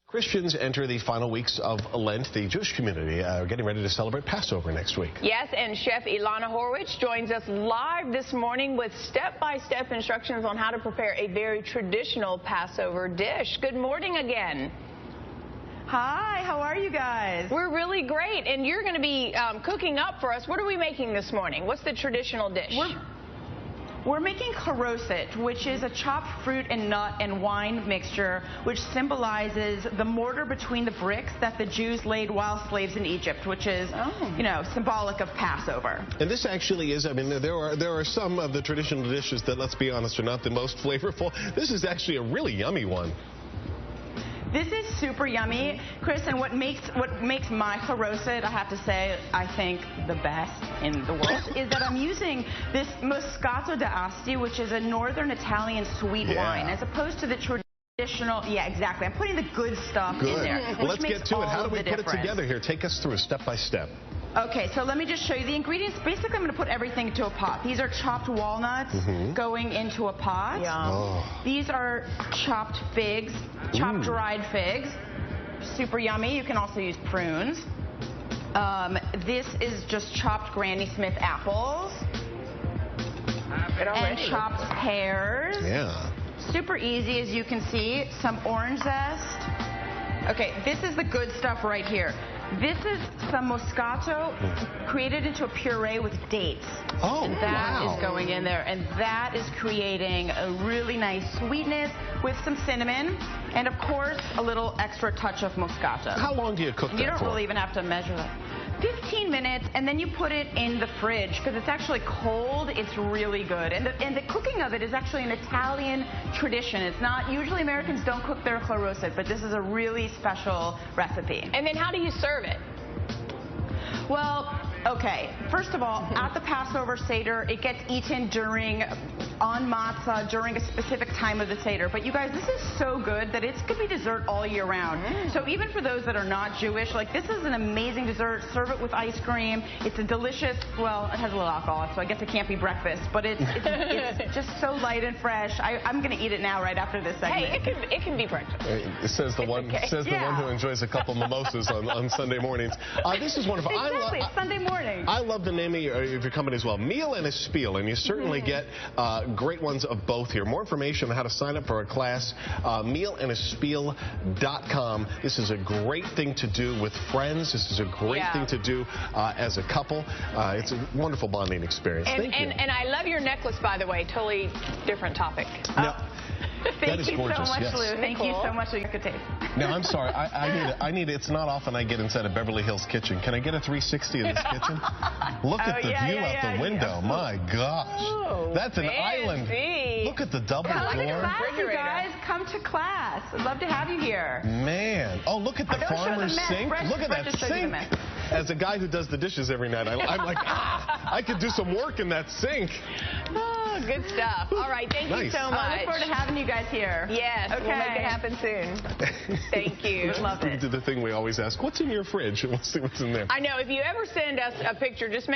Christians enter the final weeks of Lent. The Jewish community are getting ready to celebrate Passover next week. Yes, and Chef Elana Horwich joins us live this morning with step-by-step instructions on how to prepare a very traditional Passover dish. Good morning again. Hi, how are you guys? We're really great, and you're going to be cooking up for us. What are we making this morning? What's the traditional dish? We're making Charoset, which is a chopped fruit and nut and wine mixture, which symbolizes the mortar between the bricks that the Jews laid while slaves in Egypt, which is, symbolic of Passover. And this actually is, there are some of the traditional dishes that, let's be honest, are not the most flavorful. This is actually a really yummy one. This is super yummy, Chris, and what makes my Charoset, I have to say, I think the best in the world, is that I'm using this Moscato d'Asti, which is a northern Italian sweet wine, as opposed to the traditional, exactly. I'm putting the good stuff in there. Well, let's get to it. How do we put it together here? Take us through step by step. Okay, so let me just show you the ingredients. Basically, I'm going to put everything into a pot. These are chopped walnuts going into a pot. These are chopped figs, chopped dried figs. Super yummy. You can also use prunes. This is just chopped Granny Smith apples. And chopped pears. Yeah. Super easy, as you can see. Some orange zest. Okay, this is the good stuff right here. This is some Moscato created into a puree with dates. Oh, and that is going in there, and that is creating a really nice sweetness with some cinnamon, and of course, a little extra touch of Moscato. How long do you cook that for? You don't really even have to measure that. 15 minutes, and then you put it in the fridge because it's actually cold. It's really good, and the cooking of it is actually an Italian tradition. It's not, usually Americans don't cook their Charoset, but this is a really special recipe. And then how do you serve it? Well, okay, first of all, at the Passover Seder, it gets eaten on matzah during a specific time of the Seder. But you guys, this is so good that it's going to be dessert all year round. So even for those that are not Jewish, this is an amazing dessert. Serve it with ice cream. It's a delicious, well, it has a little alcohol, so I guess it can't be breakfast, but it's just so light and fresh. I'm going to eat it now right after this segment. Hey, it can be breakfast. It says the one who enjoys a couple mimosas on Sunday mornings. This is wonderful. Exactly, it's Sunday morning. I love the name of your company as well, Meal and a Spiel, and you certainly get great ones of both here. More information on how to sign up for a class, mealandaspiel.com. This is a great thing to do with friends. This is a great thing to do as a couple. It's a wonderful bonding experience. Thank you. And I love your necklace, by the way. Totally different topic. That is gorgeous. Thank you so much, Lou. Thank you so much for your good taste. Now, I'm sorry. I need it. It's not often I get inside a Beverly Hills kitchen. Can I get a 360 of this kitchen? Look at the view out the window. My gosh. That's an island. Look at the double door. Come to class, you guys. Come to class. I'd love to have you here. Man. Oh, look at the farmer's sink. Look at that sink. As a guy who does the dishes every night, I'm like, I could do some work in that sink. Oh, good stuff. All right, thank you so much. I look forward to having you guys here. Yes, we'll make it happen soon. Thank you. Love it. We do the thing we always ask, what's in your fridge? And we'll see what's in there. I know. If you ever send us a picture, just make